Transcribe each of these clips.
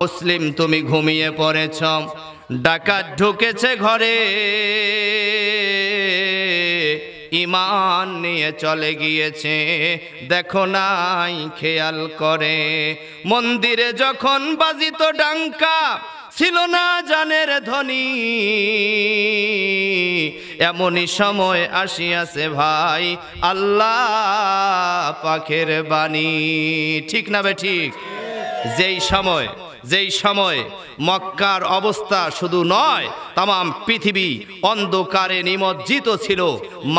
মুসলিম তুমি ঘুমিয়ে পড়েছ, ডাকাত ঢুকেছে ঘরে, ঈমান নিয়ে চলে গিয়েছে, দেখো নাই খেয়াল করে। মন্দিরে যখন বাজিত ডাঙ্কা, ছিল না জানের ধ্বনি, এমনই সময় আসিয়াছে ভাই আল্লাহ পাকের বাণী। ঠিক না বে ঠিক? যেই সময় মক্কার অবস্থা শুধু নয়, তামাম পৃথিবী অন্ধকারে নিমজ্জিত ছিল,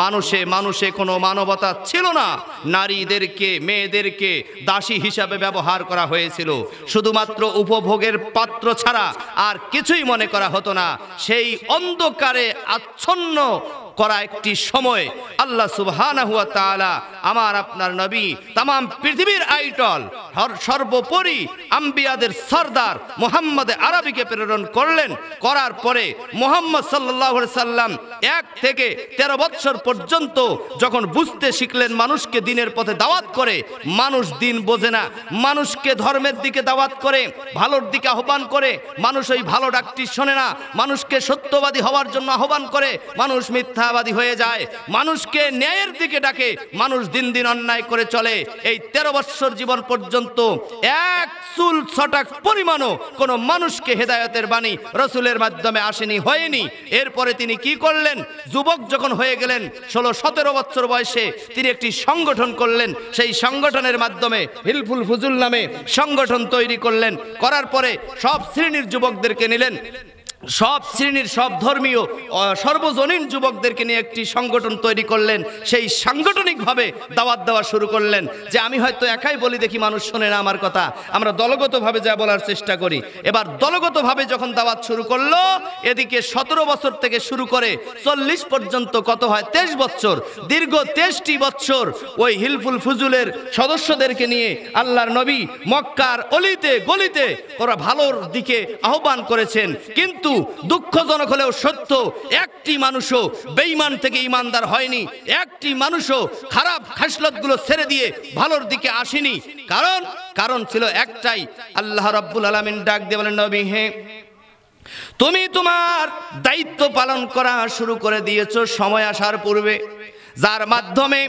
মানুষে কোনো মানবতা ছিল না, নারীদেরকে মেয়েদেরকে দাসী হিসাবে ব্যবহার করা হয়েছিল, শুধুমাত্র উপভোগের পাত্র ছাড়া আর কিছুই মনে করা হতো না। সেই অন্ধকারে আচ্ছন্ন করা একটি সময় আল্লাহ সুবহানাহু ওয়া তাআলা আমার আপনার নবী, তামাম পৃথিবীর আইডল, সর্বোপরি আম্বিয়াদের সরদার মুহাম্মদ আরবিকে প্রেরণ করলেন। করার পরে মুহাম্মদ সাল্লাল্লাহু আলাইহি সাল্লাম 1 থেকে 13 বছর পর্যন্ত যখন বুঝতে শিখলেন, মানুষকে দিনের পথে দাওয়াত করে, মানুষ দিন বোঝে না, মানুষকে ধর্মের দিকে দাওয়াত করে, ভালোর দিকে আহ্বান করে, মানুষ ওই ভালো ডাকটি শোনে না, মানুষকে সত্যবাদী হওয়ার জন্য আহ্বান করে, মানুষ মিথ্যাবাদী হয়ে যায়, মানুষকে ন্যায়ের দিকে ডাকে, মানুষ দিন দিন অন্যায় করে চলে। এই 13 বছর জীবন পর্যন্ত এক চুল ছটাক পরিমাণও কোনো মানুষকে হেদায়েতের বাণী রাসূলের মাধ্যমে আসেনি, হয়নি। এরপরে তিনি কি করলেন? যুবক যখন হয়ে গেলেন, 16-17 বছর বয়সে তিনি একটি সংগঠন করলেন। সেই সংগঠনের মাধ্যমে হিলফুল ফুজুল নামে সংগঠন তৈরি করলেন। করার পরে সব শ্রেণীর যুবকদেরকে নিলেন, সব শ্রেণীর সব ধর্মীয় সর্বজনীন যুবকদেরকে নিয়ে একটি সংগঠন তৈরি করলেন। সেই সাংগঠনিকভাবে দাওয়াত দেওয়া শুরু করলেন, যে আমি হয়তো একাই বলি, দেখি মানুষ শোনে না আমার কথা, আমরা দলগতভাবে যা বলার চেষ্টা করি। এবার দলগতভাবে যখন দাওয়াত শুরু করলো, এদিকে 17 বছর থেকে শুরু করে 40 পর্যন্ত কত হয়? 23 বছর, দীর্ঘ 23টি বছর ওই হিলফুল ফুজুলের সদস্যদেরকে নিয়ে আল্লাহর নবী মক্কার অলিতে গলিতে ওরা ভালোর দিকে আহ্বান করেছেন। কিন্তু দুঃখজনক হলেও সত্য, একটি মানুষও বেঈমান থেকে ঈমানদার হয়নি, একটি মানুষও খারাপ খাসলতগুলো ছেড়ে দিয়ে ভালোর দিকে আসেনি। কারণ ছিল একটাই, আল্লাহ রাব্বুল আলামিন ডাক দিয়ে বলেন, নবী হে, তুমি তোমার দায়িত্ব পালন করা শুরু করে দিয়েছো সময় আসার পূর্বে, যার মাধ্যমে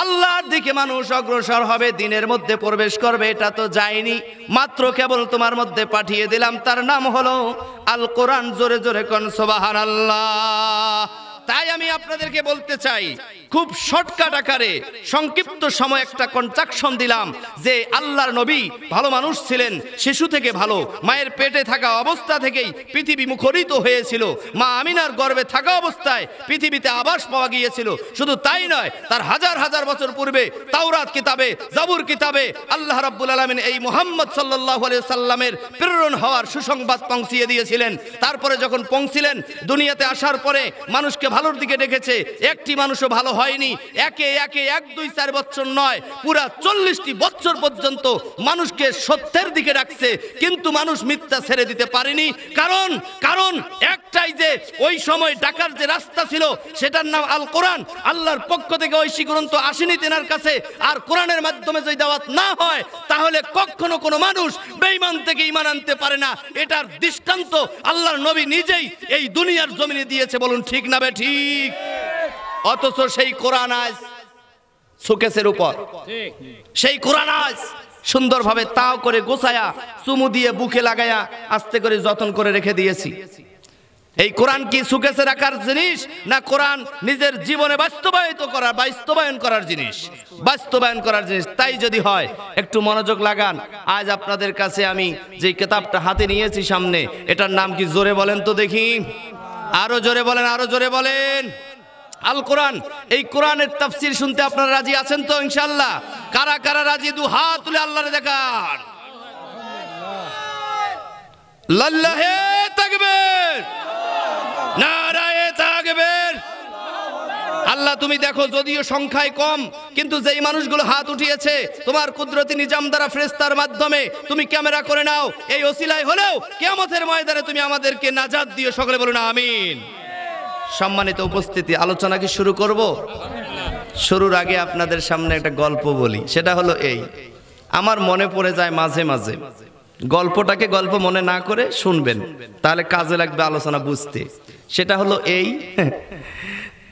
আল্লাহর দিকে মানুষ অগ্রসর হবে, দিনের মধ্যে প্রবেশ করবে, এটা তো যায়নি, মাত্র কেবল তোমার মধ্যে পাঠিয়ে দিলাম, তার নাম হলো আল কোরআন। জোরে জোরে কোন সুবহানাল্লাহ। তাই আমি আপনাদেরকে বলতে চাই, খুব শর্টকাট আকারে সংক্ষিপ্ত সময় একটা কনস্ট্রাকশন দিলাম, যে আল্লাহর নবী ভালো মানুষ ছিলেন, শিশু থেকে ভালো, মায়ের পেটে থাকা অবস্থা থেকেই পৃথিবী মুখরিত হয়েছিল, মা আমিনার গর্ভে থাকা অবস্থায় পৃথিবীতে আবাস পাওয়া গিয়েছিল। শুধু তাই নয়, তার হাজার হাজার বছর পূর্বে তাওরাত কিতাবে, জাবুর কিতাবে আল্লাহ রাব্বুল আলামিন এই মুহাম্মদ সাল্লাল্লাহু আলাইহি সাল্লামের প্রেরণ হওয়ার সুসংবাদ পৌঁছিয়ে দিয়েছিলেন। তারপরে যখন পৌঁছিলেন, দুনিয়াতে আসার পরে মানুষকে ভালোর দিকে ডেকেছে, একটি মানুষও ভালো হয়নি। একে 1, 2, 4 বছর নয়, পুরা 40টি বছর পর্যন্ত মানুষকে সত্যের দিকে ডাকছে, কিন্তু মানুষ মিথ্যা ছেড়ে দিতে পারেনি। কারণ একটাই, যে ওই সময় ডাকার যে রাস্তা ছিল সেটার নাম আল কোরআন। আল্লাহর পক্ষ থেকে ঐশী গ্রন্থ আসেনি তেনার কাছে, আর কোরআনের মাধ্যমে যদি দাওয়াত না হয়, তাহলে কখনো কোনো মানুষ বেঈমান থেকে ঈমান আনতে পারে না। এটার দৃষ্টান্ত আল্লাহর নবী নিজেই এই দুনিয়ার জমিনে দিয়েছে। বলুন ঠিক না বে ঠিক? অথচ সেই কোরআন আজ শোকেসের উপর, সেই কোরআন আজ সুন্দরভাবে তাও করে গোছায়া চুমু দিয়ে বুকে লাগায়া আস্তে করে যত্ন করে রেখে দিয়েছি। এই কোরআন কি শোকেসে রাখার জিনিস, না কোরআন নিজের জীবনে বাস্তবায়ন করার জিনিস? বাস্তবায়ন করার জিনিস। তাই যদি হয়, একটু মনোযোগ লাগান। আজ আপনাদের কাছে আমি যে কিতাবটা হাতে নিয়েছি সামনে, এটার নাম কি জোরে বলেন তো দেখি? আরো জোরে বলেন, আরো জোরে বলেন। আল কোরআন। এই কোরআনের তাফসীর শুনতে আপনারা রাজি আছেন তো ইনশাআল্লাহ? কারা কারা রাজি? দু হাত তুলে আল্লাহরে দেখান। লিল্লাহি তাকবীর, নারায়ে তাকবীর। আল্লাহ তুমি দেখো, যদিও সংখ্যায় কম, কিন্তু যেই মানুষগুলো হাত উঠিয়েছে তোমার কুদরতি নিজাম দ্বারা ফেরেশতার মাধ্যমে তুমি ক্যামেরা করে নাও। এই ওসিলায় হলেও কিয়ামতের ময়দানে তুমি আমাদেরকে নাজাত দিও। সকলে বলুন আমিন। সম্মানিত উপস্থিতি, আলোচনা কি শুরু করব? শুরুর আগে আপনাদের সামনে একটা গল্প বলি। সেটা হলো এই, আমার মনে পড়ে যায় মাঝে মাঝে গল্পটাকে গল্প মনে না করে শুনবেন, তাহলে কাজে লাগবে আলোচনা বুঝতে। সেটা হলো এই,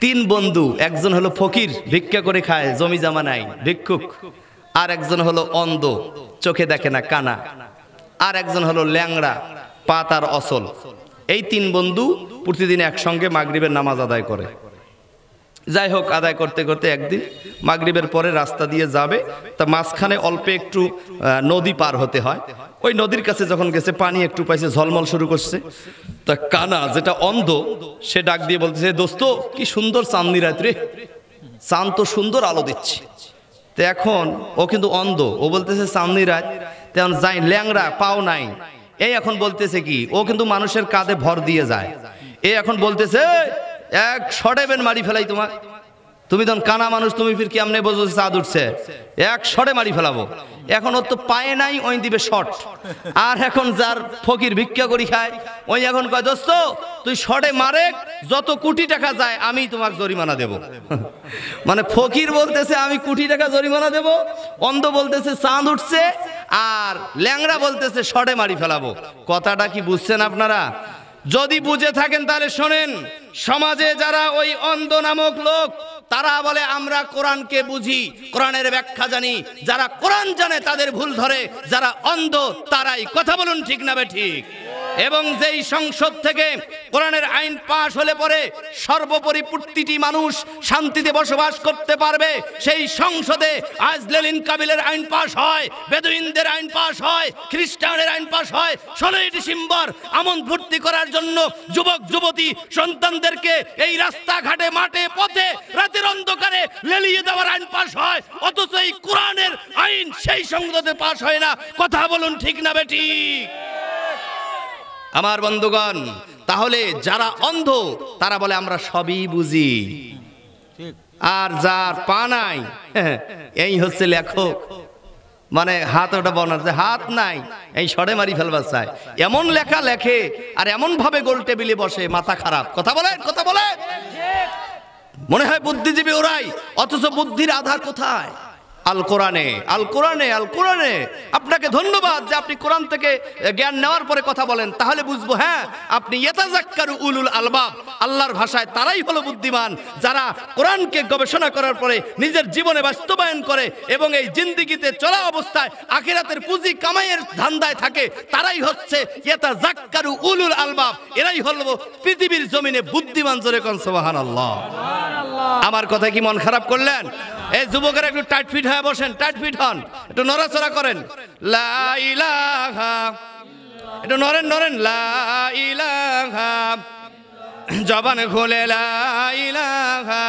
3 বন্ধু, একজন হলো ফকির, ভিক্ষা করে খায়, জমি জমা নাই, ভিক্ষুক। আর একজন হলো অন্ধ, চোখে দেখে না, কানা। আর একজন হলো ল্যাংড়া, পা তার অচল। এই 3 বন্ধু প্রতিদিন একসঙ্গে মাগরিবের নামাজ আদায় করে। যাই হোক, আদায় করতে করতে একদিন মাগরিবের পরে রাস্তা দিয়ে যাবে, তা মাঝখানে অল্প একটু নদী পার হতে হয়। ওই নদীর কাছে যখন গেছে, পানি একটু পাইছে, ঝলমল শুরু করছে। তা কানা, যেটা অন্ধ, সে ডাক দিয়ে বলতেছে, দোস্ত কি সুন্দর চাঁদনি রাত রে, চাঁদ তো সুন্দর আলো দিচ্ছে। তো এখন ও কিন্তু অন্ধ, ও বলতেছে চাঁদনি রাত, তেমন যাই, ল্যাংড়া, পাও নাই। এই এখন বলতেছে কি, ও কিন্তু মানুষের কাঁধে ভর দিয়ে যায়। এই এখন বলতেছে, এক শটে বেন মারি ফেলাই তোমার, তুমি তখন কানা মানুষ, তুমি ফির কেমনে বোঝো চাঁদ উঠছে, এক শটে মারি ফেলাবো। এখন ওর তো পায়ে নাই, ওই দিবে শট। আর এখন যার ফকির ভিক্ষা করি খায়, ওই এখন কয়, দোস্ত তুই শটে মারে, যত কোটি টাকা যায় আমি তোমাকে জরিমানা দেব। মানে ফকির বলতেছে আমি কোটি টাকা জরিমানা দেব, অন্ধ বলতেছে চাঁদ উঠছে, আর ল্যাংড়া বলতেছে শটে মারি ফেলাবো। কথাটা কি বুঝছেন আপনারা? যদি বুঝে থাকেন তাহলে শোনেন। সমাজে যারা ওই অন্ধ নামক লোক, তারা বলে আমরা কোরআনকে বুঝি, কোরআনের ব্যাখ্যা জানি। যারা কোরআন জানে তাদের ভুল ধরে, যারা অন্ধ তারাই। কথা বলুন ঠিক না ঠিক? এবং যেই সংসদ থেকে কোরআনের আইন পাশ হলে পরে সর্বোপরি প্রতিটি মানুষ শান্তিতে বসবাস করতে পারবে, সেই সংসদে আজ লেনিন কাবিলের আইন পাশ হয়, বেদুইনদের আইন পাশ হয়, খ্রিস্টানের আইন পাশ হয়। 16ই ডিসেম্বর আমন ফুর্তি করার জন্য যুবক যুবতী সন্তানদেরকে এই রাস্তাঘাটে, মাঠে, পথে, রাতের অন্ধকারে লেলিয়ে দেওয়ার আইন পাশ হয়। অথচ এই কোরআনের আইন সেই সংসদে পাশ হয় না। কথা বলুন ঠিক না বেঠিক? আমার বন্ধুগণ, তাহলে যারা অন্ধ তারা বলে আমরা সবই বুঝি, আর যার পা নাই এই হচ্ছে লেখক, মানে হাত ওটা বানাচ্ছে, হাত নাই, এই সরে মারি ফেলবার চায়। এমন লেখা লেখে আর এমন ভাবে গোল টেবিলে বসে, মাথা খারাপ। কথা বলে, কথা বলে, মনে হয় বুদ্ধিজীবী ওরাই, অথচ বুদ্ধির আধার কোথায়? আল কোরআনে, আল কোরআনে, আল কোরআনে। আপনাকে ধন্যবাদ যে আপনি কোরআন থেকে জ্ঞান নেওয়ার পরে কথা বলেন, তাহলে বুঝবো হ্যাঁ আপনি ইয়াতাযাক্কারু উলুল আলবাব। আল্লাহর ভাষায় তারাই হলো বুদ্ধিমান, যারা কোরআনকে গবেষণা করার পরে নিজের জীবনে বাস্তবায়ন করে এবং এই জিন্দেগিতে চলা অবস্থায় আখিরাতের পুঁজি কামাইয়ের ধান্দায় থাকে, তারাই হচ্ছে ইয়াতাযাক্কারু উলুল আলবাব। এরাই হলো পৃথিবীর জমিনে বুদ্ধিমান। জোরে কোন সুবহানাল্লাহ। আমার কথা কি মন খারাপ করলেন? এই যুবকেরা একটু টাইট ফিট হয়ে বসেন, টাইট ফিট হন, একটু নড়াচড়া করেন। লা ইলাহা, একটু নড়েন নড়েন, লা ইলাহা, জবান খুলে লা ইলাহা।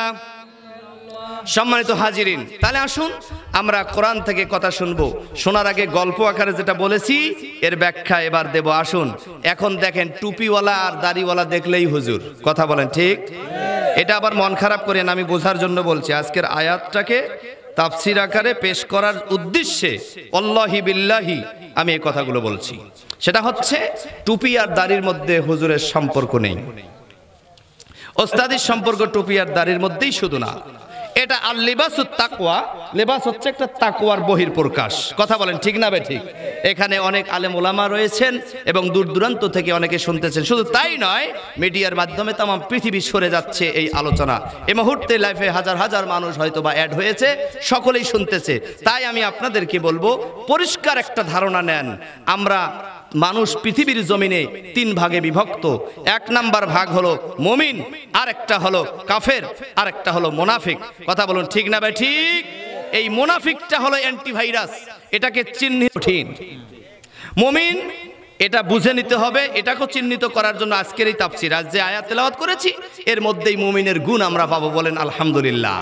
সম্মানিত হাজিরিন, তাহলে আসুন আমরা কোরআন থেকে কথা শুনবো। শোনার আগে গল্প আকারে যেটা বলেছি এর ব্যাখ্যা এবার দেব। আসুন, এখন দেখেন টুপিওয়ালা আর দাড়িওয়ালা দেখলেই হুজুর। কথা বলেন ঠিক? এটা আবার মন খারাপ করেন, আমি বোঝার জন্য বলছি। আজকের আয়াতটাকে তাফসীর আকারে পেশ করার উদ্দেশ্যে আল্লাহি বিল্লাহি আমি এই কথাগুলো বলছি। সেটা হচ্ছে টুপি আর দাড়ির মধ্যে হুজুরের সম্পর্ক নেই, ওস্তাদির সম্পর্ক টুপি আর দাড়ির মধ্যেই শুধু না, এটা আল লিবাসুত তাকওয়া। লেবাস হচ্ছে একটা তাকওয়ার বহির্প্রকাশ। কথা বলেন ঠিক না ঠিক? এখানে অনেক আলেম ওলামা রয়েছেন এবং দূর দূরান্ত থেকে অনেকে শুনতেছেন। শুধু তাই নয়, মিডিয়ার মাধ্যমে তামাম পৃথিবী সরে যাচ্ছে এই আলোচনা। এই মুহূর্তে লাইফে হাজার হাজার মানুষ হয়তো বা অ্যাড হয়েছে, সকলেই শুনতেছে। তাই আমি আপনাদেরকে বলবো, পরিষ্কার একটা ধারণা নেন। আমরা মানুষ পৃথিবীর জমিনে 3 ভাগে বিভক্ত। 1 নাম্বার ভাগ হলো মুমিন, আর একটা হলো কাফের, আর একটা হলো মুনাফিক। কথা বলুন ঠিক না ভাই ঠিক? এই মুনাফিকটা হলো অ্যান্টিভাইরাস, এটাকে চিহ্নিত কঠিন। মুমিন এটা বুঝে নিতে হবে। এটাকে চিহ্নিত করার জন্য আজকের এই তাফসীর, আজ যে আয়াত তেলাওয়াত করেছি এর মধ্যেই মুমিনের গুণ আমরা পাবো। বলেন আলহামদুলিল্লাহ,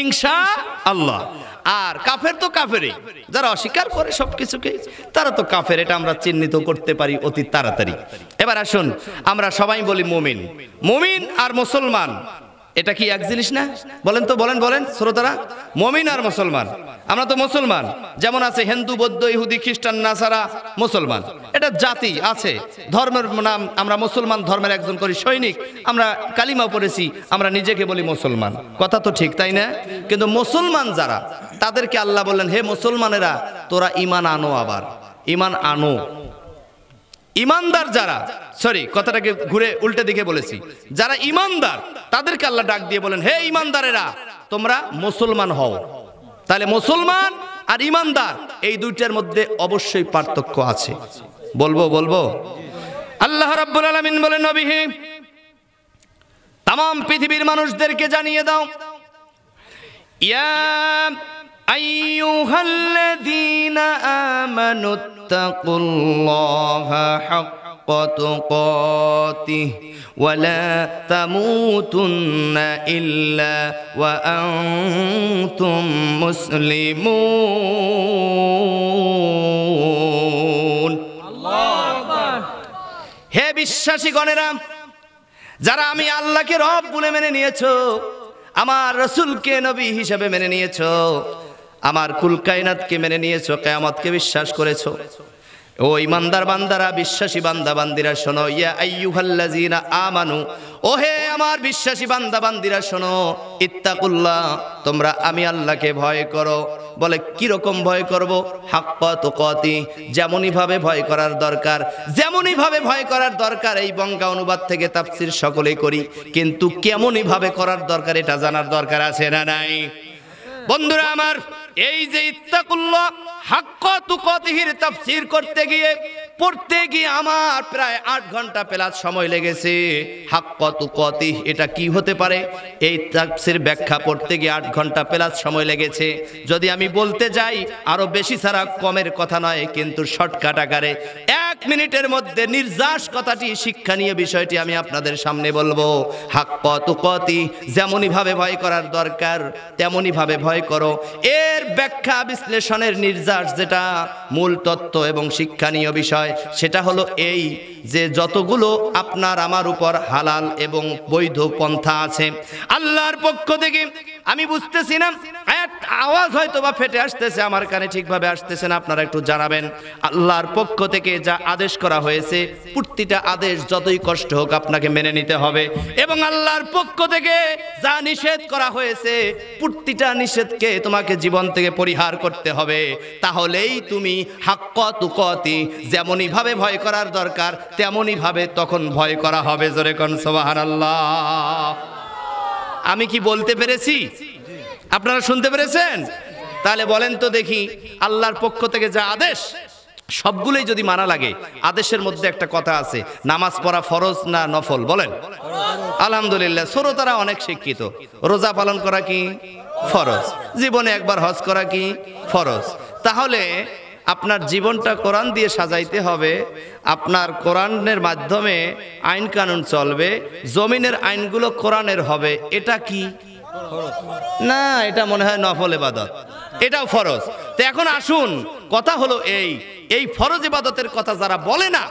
ইনশাআল্লাহ। আর কাফের তো কাফেরই, যারা অস্বীকার করে সবকিছুকে, তারা তো কাফের। এটা আমরা চিহ্নিত করতে পারি অতি তাড়াতাড়ি। এবার আসুন, আমরা সবাই বলি মুমিন। মুমিন আর মুসলমান এটা কি এক জিনিস না? বলেন তো, বলেন বলেন শ্রোতারা। মুমিন আর মুসলমান, আমরা তো মুসলমান। যেমন আছে হিন্দু, বৌদ্ধ, ইহুদি, খ্রিস্টান, নাসারা, মুসলমান। এটা জাতি আছে, ধর্মের নাম। আমরা মুসলমান ধর্মের একজন করি সৈনিক, আমরা কালিমা পড়েছি, আমরা নিজেকে বলি মুসলমান। কথা তো ঠিক, তাই না? কিন্তু মুসলমান যারা, তাদেরকে আল্লাহ বললেন, হে মুসলমানেরা তোরা ঈমান আনো। আবার ঈমান আনো। ঈমানদার যারা, সরি কথাটাকে ঘুরে উল্টে দিকে বলেছি, যারা ঈমানদার তাদেরকে আল্লাহ ডাক দিয়ে বলেন, হে ঈমানদারেরা তোমরা মুসলমান হও। তাহলে মুসলমান আর ঈমানদার এই দুইটার মধ্যে অবশ্যই পার্থক্য আছে। বলবো আল্লাহ রাব্বুল আলামিন বলেন, নবী হে तमाम পৃথিবীর মানুষদেরকে জানিয়ে দাও, ইয়া আইয়ুহাল্লাযীনা আমানুত্তাকুল্লাহা হাক্কা তুকাতিহি ওয়া লা তামুতুন্না ইল্লা ওয়া আনতুম মুসলিমুন। আল্লাহু আকবার। হে বিশ্বাসীগণেরা, যারা আমি আল্লাহকে রব বলে মেনে নিয়েছো, আমার রাসূলকে নবী হিসেবে মেনে নিয়েছো, আমার কুল কায়নাতকে মেনে নিয়েছো, কিয়ামতকে বিশ্বাস করেছো, ও ঈমানদার বান্দারা, বিশ্বাসী বান্দা বান্দিরা শোনো, ইয়া আইয়ুহাল্লাযীনা আমানু, ও হে আমার বিশ্বাসী বান্দা বান্দিরা শোনো, ইত্তাকুল্লাহ, তোমরা আমি আল্লাহকে ভয় করো। বলে কি রকম ভয় করব? হাক্কা তুকাতি, যেমনই ভাবে ভয় করার দরকার, যেমনই ভাবে ভয় করার দরকার এই বঙ্গা অনুবাদ থেকে তাফসীর সকলেই করি, কিন্তু কেমনই ভাবে করার দরকার এটা জানার দরকার আছে না নাই? বন্ধুরা আমার, এই যে ইত্তাকুল্লাহ হাক্কা তুকাতিহির তাফসীর করতে গিয়ে পড়তে গিয়ে আমার প্রায় 8 ঘন্টা প্লাস সময় লেগেছে। হাক্কা তুকাতিহ এটা কি হতে পারে, এই তাফসীর ব্যাখ্যা পড়তে গিয়ে 8 ঘন্টা প্লাস সময় লেগেছে। যদি আমি বলতে যাই আরো বেশি ছাড়া কমের কথা নয়, কিন্তু শর্টকাট আকারে 1 মিনিটের মধ্যে নির্যাস কথাটি, শিক্ষণীয় বিষয়টি আমি আপনাদের সামনে বলবো। হাক্কা তুকাতিহ, যেমনই ভাবে ভয় করার দরকার তেমনই ভাবে ভয় করো। এর ব্যাখ্যা বিশ্লেষণের নির্যাস যেটা মূল তত্ত্ব এবং শিক্ষণীয় বিষয়, সেটা হলো এই যে যতগুলো আপনার আমার উপর হালাল এবং বৈধ পন্থা আছে আল্লাহর পক্ষ থেকে, আমি বুঝতেছি না, আওয়াজ হয়তো বা ফেটে আসতেছে আমার কানে, ঠিকভাবে আসতেছে না, আপনারা একটু জানাবেন। আল্লাহর পক্ষ থেকে যা আদেশ করা হয়েছে, প্রতিটা আদেশ যতই কষ্ট হোক আপনাকে মেনে নিতে হবে, এবং আল্লাহর পক্ষ থেকে যা নিষেধ করা হয়েছে, প্রতিটা নিষেধকে তোমাকে জীবন থেকে পরিহার করতে হবে। তাহলেই তুমি হাক্কা তুকাতি, যেমনই ভাবে ভয় করার দরকার তেমনই ভাবে তখন ভয় করা হবে। জোরে কোন সুবহানাল্লাহ। আমি কি বলতে পেরেছি? আপনারা শুনতে পেরেছেন? তাহলে বলেন তো দেখি, আল্লাহর পক্ষ থেকে যা আদেশ সবগুলোই যদি মানা লাগে, আদেশের মধ্যে একটা কথা আছে, নামাজ পড়া ফরজ না নফল? বলেন। আলহামদুলিল্লাহ, শ্রোতারা অনেক শিক্ষিত। রোজা পালন করা কি ফরজ, জীবনে একবার হজ করা কি ফরজ। তাহলে আপনার জীবনটা কোরআন দিয়ে সাজাইতে হবে, আপনার কোরআনের মাধ্যমে আইন কানুন চলবে, জমিনের আইনগুলো কোরআনের হবে। এটা কি না? এটা মনে হয় নফল ইবাদত, এটাও ফরজ। তো এখন আসুন, কথা হলো এই ফরজ ইবাদতের কথা যারা বলে না,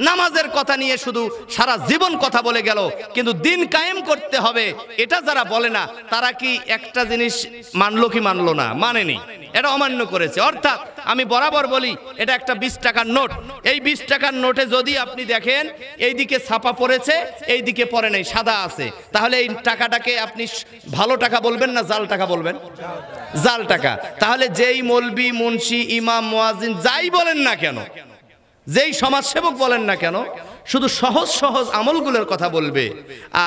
নামাজের কথা নিয়ে শুধু সারা জীবন কথা বলে গেল, কিন্তু দিন কায়েম করতে হবে এটা যারা বলে না, তারা কি একটা জিনিস মানলো কি মানলো না? মানেনি, এটা অমান্য করেছে। অর্থাৎ আমি বরাবর বলি, এটা একটা 20 টাকার নোট, এই 20 টাকার নোটে যদি আপনি দেখেন এইদিকে ছাপা পড়েছে, এইদিকে পড়ে নাই, সাদা আছে, তাহলে এই টাকাটাকে আপনি ভালো টাকা বলবেন না জাল টাকা বলবেন? জাল টাকা। তাহলে যেই মৌলবি, মুন্সি, ইমাম, মুয়াজ্জিন যাই বলেন না কেন, যেই সমাজসেবক বলেন না কেন, শুধু সহজ সহজ আমলগুলোর কথা বলবে,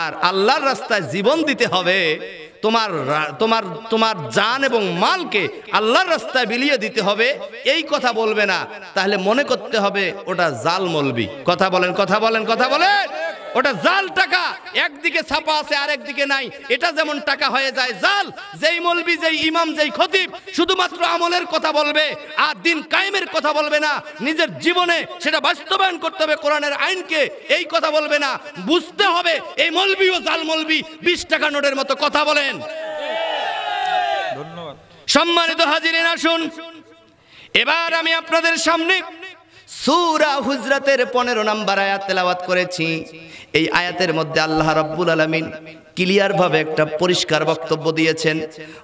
আর আল্লাহর রাস্তায় জীবন দিতে হবে, তোমার জান এবং মালকে আল্লাহর রাস্তায় বিলিয়ে দিতে হবে, এই কথা বলবে না, তাহলে মনে করতে হবে ওটা জাল মৌলবি। কথা বলেন, কথা বলেন, কথা বলেন। ওটা জাল টাকা, একদিকে ছাপা আছে আর একদিকে নাই, এটা যেমন টাকা হয়ে যায় জাল। যেই মৌলবি, যেই ইমাম, যেই খতিব শুধুমাত্র আমলের কথা বলবে আর দিন কায়েমের কথা বলবে না, নিজের জীবনে সেটা বাস্তবায়ন করতে হবে কোরআনের আইনকে, এই কথা বলবে না, বুঝতে হবে এই মৌলবি ও জাল মৌলবি 20 টাকা নোটের মতো। কথা বলেন। ধন্যবাদ। সম্মানিত হাজিরিন, আসুন এবার আমি আপনাদের সামনে সূরা হুজরাতের 15 নম্বর আয়াত তেলাওয়াত করেছি। এই আয়াতের মধ্যে আল্লাহ রাব্বুল আলামিন ক্লিয়ার ভাবে একটা পরিষ্কার বক্তব্য দিয়েছেন।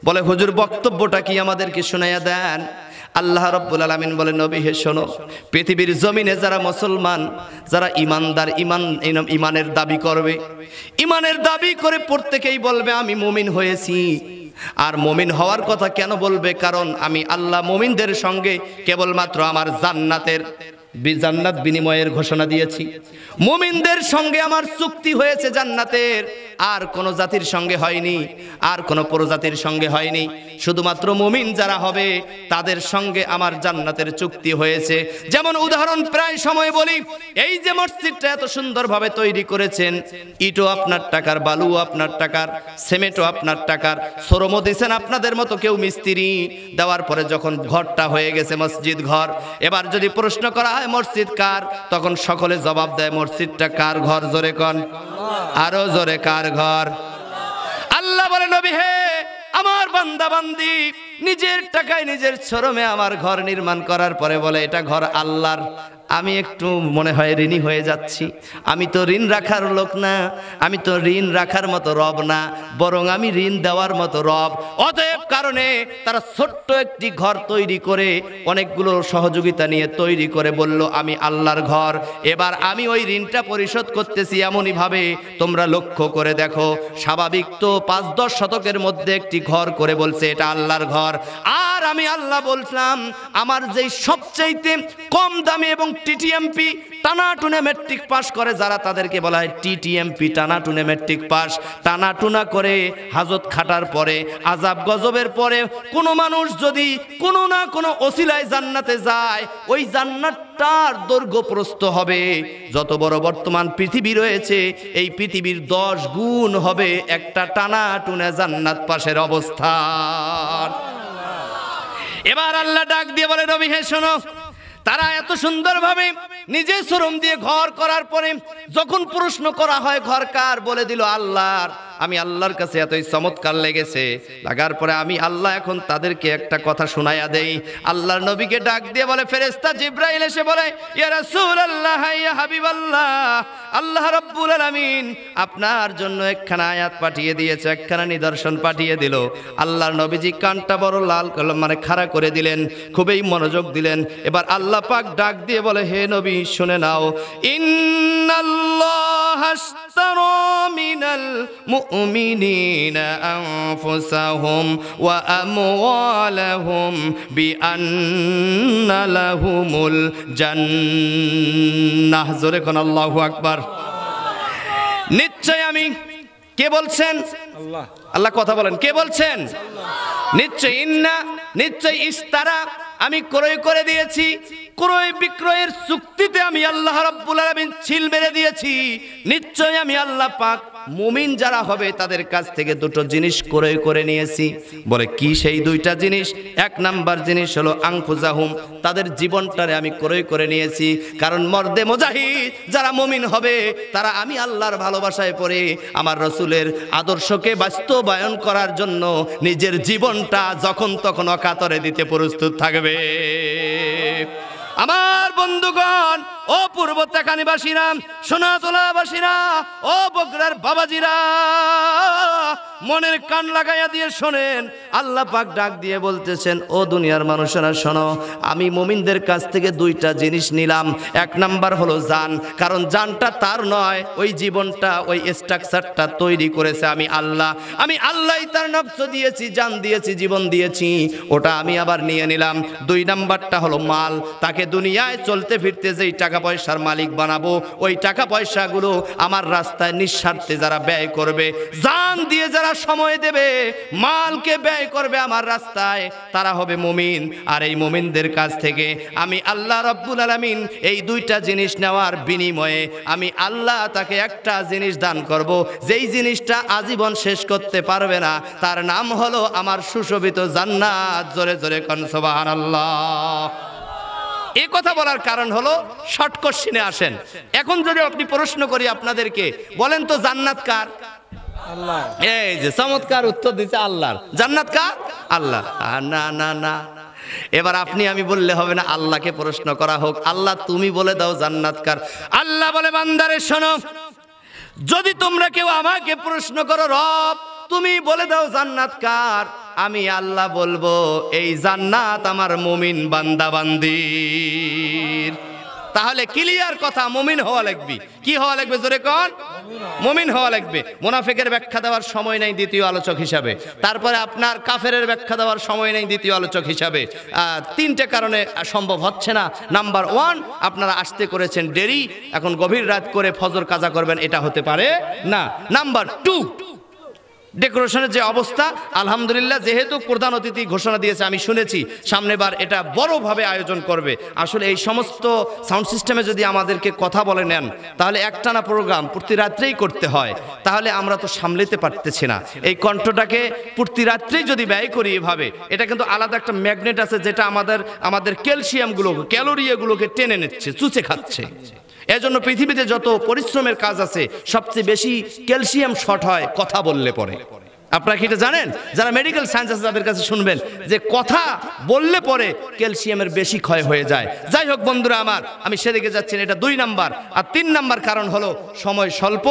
বলে, হুজুর বক্তব্যটা কি আমাদেরকে শোনায়া দেন। আল্লাহ রাব্বুল আলামিন বলে, নবী হে শোনো, পৃথিবীর জমিনে যারা মুসলমান, যারা ঈমানদার, ঈমানের দাবি করবে, ঈমানের দাবি করে প্রত্যেকেই বলবে আমি মুমিন হয়েছি, আর মুমিন হওয়ার কথা কেন বলবে? কারণ আমি আল্লাহ মুমিনদের সঙ্গে কেবলমাত্র আমার জান্নাত বিনিময়ের ঘোষণা দিয়েছি। মুমিনদের সঙ্গে আমার চুক্তি হয়েছে জান্নাতের, আর কোন জাতির সঙ্গে হয়নি, আর কোন প্রজাতির সঙ্গে হয়নি। শুধুমাত্র মুমিন যারা হবে তাদের সঙ্গে আমার জান্নাতের চুক্তি হয়েছে। যেমন উদাহরণ প্রায় সময় বলি, এই যে মসজিদটা এত সুন্দরভাবে তৈরি করেছেন, ইটও আপনার টাকার, বালুও আপনার টাকার, সিমেন্টও আপনার টাকার, শ্রমও দিয়েছেন আপনাদের মতো কেউ মিস্ত্রি। দেওয়ার পরে যখন ঘরটা হয়ে গেছে মসজিদ ঘর, এবার যদি প্রশ্ন করা হয় মসজিদ কার, তখন সকলে জবাব দেয় মসজিদটা কার ঘর? জোরে কোন, আরো জোরে, কার ঘর? আল্লাহ বলে, নবী হে, আমার বান্দা বান্দি নিজের টাকায় নিজের শ্রমে আমার ঘর নির্মাণ করার পরে বলে এটা ঘর আল্লাহর। আমি একটু মনে হয় ঋণী হয়ে যাচ্ছি। আমি তো ঋণ রাখার লোক না, আমি তো ঋণ রাখার মতো রব না, বরং আমি ঋণ দেওয়ার মতো রব। অতএব কারণে তারা ছোট্ট একটি ঘর তৈরি করে, অনেকগুলো সহযোগিতা নিয়ে তৈরি করে বলল আমি আল্লাহর ঘর। এবার আমি ওই ঋণটা পরিশোধ করতেছি এমনই ভাবে। তোমরা লক্ষ্য করে দেখো, স্বাভাবিক তো 5-10 শতকের মধ্যে একটি ঘর করে বলছে এটা আল্লাহর ঘর। আর আমি আল্লাহ বললাম আমার যেই সবচাইতে কম দামে এবং টিটিএমপি টানাটুনে মেট্রিক পাস করে যারা, তাদেরকে বলা হয় টিটিএমপি, টানাটুনে মেট্রিক পাস। টানাটুনা করে হাজত খাটার পরে, আজাব গজবের পরে কোনো মানুষ যদি কোনো না কোনো ওসিলায় জান্নাতে যায়, ওই জান্নাতটার দৈর্ঘ্য প্রস্থ হবে যত বড় বর্তমান পৃথিবী রয়েছে এই পৃথিবীর 10 গুণ হবে একটা টানাটুনে জান্নাত পাশের অবস্থান। এবার আল্লাহ ডাক দিয়ে বলে, নবী হে শোনো, তারা এত সুন্দরভাবে নিজে শ্রম দিয়ে ঘর করার পরে যখন প্রশ্ন করা হয় ঘর কার, বলে দিল আল্লাহর। আমি আল্লাহর কাছে এতই চমৎকার লেগেছে, লাগার পরে আমি আল্লাহ এখন তাদেরকে একটা কথা শোনায়া দেই। আল্লাহর নবীকে ডাক দিয়ে বলে, ফেরেশতা জিবরাইল এসে বলে, ইয়া রাসূলুল্লাহ, ইয়া হাবিবাল্লাহ, আল্লাহ রাব্বুল আলামিন আপনার জন্য একখানা আয়াত পাঠিয়ে দিয়েছে, একখানা নিদর্শন পাঠিয়ে দিল। আল্লাহর নবীজি কানটা বড় লাল মানে খাড়া করে দিলেন, খুবই মনোযোগ দিলেন। এবার আল্লাহ পাক ডাক দিয়ে বলে, হে নবী শুনে নাও, ইন্নাল্লাহা আশতারা মিনাল মুমিনিনা আনফুসাহুম ওয়া আমওয়ালাহুম বিআন্না লাহুমুল জান্নাহ। জোরে কোন আল্লাহু আকবার। নিশ্চয় আমি, কে বলছেন? আল্লাহ। আল্লাহ কথা বলেন, কে বলছেন? নিশ্চয় ইন্না, নিশ্চয় ইস্তারা, আমি ক্রয় করে দিয়েছি। ক্রয় বিক্রয়ের চুক্তিতে আমি আল্লাহ রাব্বুল আলামিন ছিল মেরে দিয়েছি। নিশ্চয় আমি আল্লাহ পাক মুমিন যারা হবে তাদের কাছ থেকে দুটো জিনিস ক্রয় করে নিয়েছি। বলে কি সেই দুইটা জিনিস? এক নাম্বার জিনিস হলো আনফুসাহুম, তাদের জীবনটারে আমি ক্রয় করে নিয়েছি। কারণ মর্দে মুজাহিদ যারা মুমিন হবে তারা আমি আল্লাহর ভালোবাসায় পড়ে আমার রাসূলের আদর্শকে বাস্তবায়ন করার জন্য নিজের জীবনটা যখন তখন অকাতরে দিতে প্রস্তুত থাকবে। আমার বন্ধুগণ, ও পূর্বত্যাকানীবাসীরা, সোনাতলাবাসীরা, ও বগুড়ার বাবাজিরা, মনের কান লাগাইয়া দিয়ে শোনেন, আল্লাহ পাক ডাক দিয়ে বলতেছেন, ও দুনিয়ার মানুষেরা শোনো, আমি মুমিনদের কাছ থেকে দুইটা জিনিস নিলাম। এক নাম্বার হলো জান, কারণ জানটা তার নয়, ওই জীবনটা, ওই স্ট্রাকচারটা তৈরি করেছে আমি আল্লাহ। আমি আল্লাহই তার নফস দিয়েছি, জান দিয়েছি, জীবন দিয়েছি, ওটা আমি আবার নিয়ে নিলাম। দুই নাম্বারটা হলো মাল, তাকে দুনিয়ায় চলতে ফিরতে যেই টাকা পয়সার মালিক বানাবো, ওই টাকা পয়সাগুলো আমার রাস্তায় নিঃস্বার্থে যারা ব্যয় করবে, জান দিয়ে যারা সময় দেবে, মালকে ব্যয় করবে আমার রাস্তায়, তারা হবে মুমিন। আর এই মুমিনদের কাছ থেকে আমি আল্লাহ রাব্বুল আলামিন এই দুইটা জিনিস নেওয়ার বিনিময়ে আমি আল্লাহ তাকে একটা জিনিস দান করব, যেই জিনিসটা আজীবন শেষ করতে পারবে না, তার নাম হলো আমার সুশোভিত জান্নাত। জোরে জোরে কোন সুবহানাল্লাহ। এই কথা বলার কারণ হলো শর্ট কোশ্চেনে আসেন। এখন যদি আপনি প্রশ্ন করি আপনাদেরকে, বলেন তো জান্নাত কার? আল্লাহ। এই যে চমৎকার উত্তর দিচ্ছে আল্লাহর। জান্নাত কার? আল্লাহ। না না না, এবার আপনি আমি বললে হবে না, আল্লাহকে প্রশ্ন করা হোক। আল্লাহ তুমি বলে দাও জান্নাত কার। আল্লাহ বলে, বান্দারে শোনো, যদি তোমরা কেউ আমাকে প্রশ্ন করো রব তুমি বলে দাও জান্নাত কার, আমি আল্লাহ বলবো এই জান্নাত আমার মুমিন বান্দা বান্দির। তাহলে ক্লিয়ার কথা, মুমিন হওয়া লাগবে। কি হওয়া লাগবে জোরে কোন? মুমিন হওয়া লাগবে। মুনাফিকের ব্যাখ্যা দেওয়ার সময় নেই দ্বিতীয় আলোচক হিসাবে। তারপরে আপনার কাফেরের ব্যাখ্যা দেওয়ার সময় নেই দ্বিতীয় আলোচক হিসাবে। তিনটে কারণে সম্ভব হচ্ছে না। নাম্বার 1, আপনারা আসতে করেছেন দেরি, এখন গভীর রাত করে ফজর কাজা করবেন, এটা হতে পারে না। নাম্বার 2, ডেকোরেশনের যে অবস্থা, আলহামদুলিল্লাহ, যেহেতু প্রধান অতিথি ঘোষণা দিয়েছে, আমি শুনেছি সামনেবার এটা বড়ভাবে আয়োজন করবে। আসলে এই সমস্ত সাউন্ড সিস্টেমে যদি আমাদেরকে কথা বলে নেন, তাহলে একটানা প্রোগ্রাম প্রতি রাত্রেই করতে হয়, তাহলে আমরা তো সামলাতে পারতেছি না। এই কণ্ঠটাকে প্রতি রাত্রেই যদি ব্যয় করি এভাবে, এটা কিন্তু আলাদা একটা ম্যাগনেট আছে যেটা আমাদের ক্যালসিয়ামগুলোকে, ক্যালোরিগুলোকে টেনে নিচ্ছে, চুচে খাচ্ছে। এজন্য পৃথিবীতে যত পরিশ্রমের কাজ আছে, সবচেয়ে বেশি ক্যালসিয়াম শর্ট হয় কথা বললে পরে। আপনারা কি এটা জানেন? যারা মেডিকেল সায়েন্স আছে তাদের কাছে শুনবেন যে কথা বললে পরে ক্যালসিয়ামের বেশি ক্ষয় হয়ে যায়। যাই হোক বন্ধুরা আমার, আমি সেদিকে যাচ্ছি না, এটা 2 নাম্বার। আর 3 নাম্বার কারণ হলো সময় স্বল্প,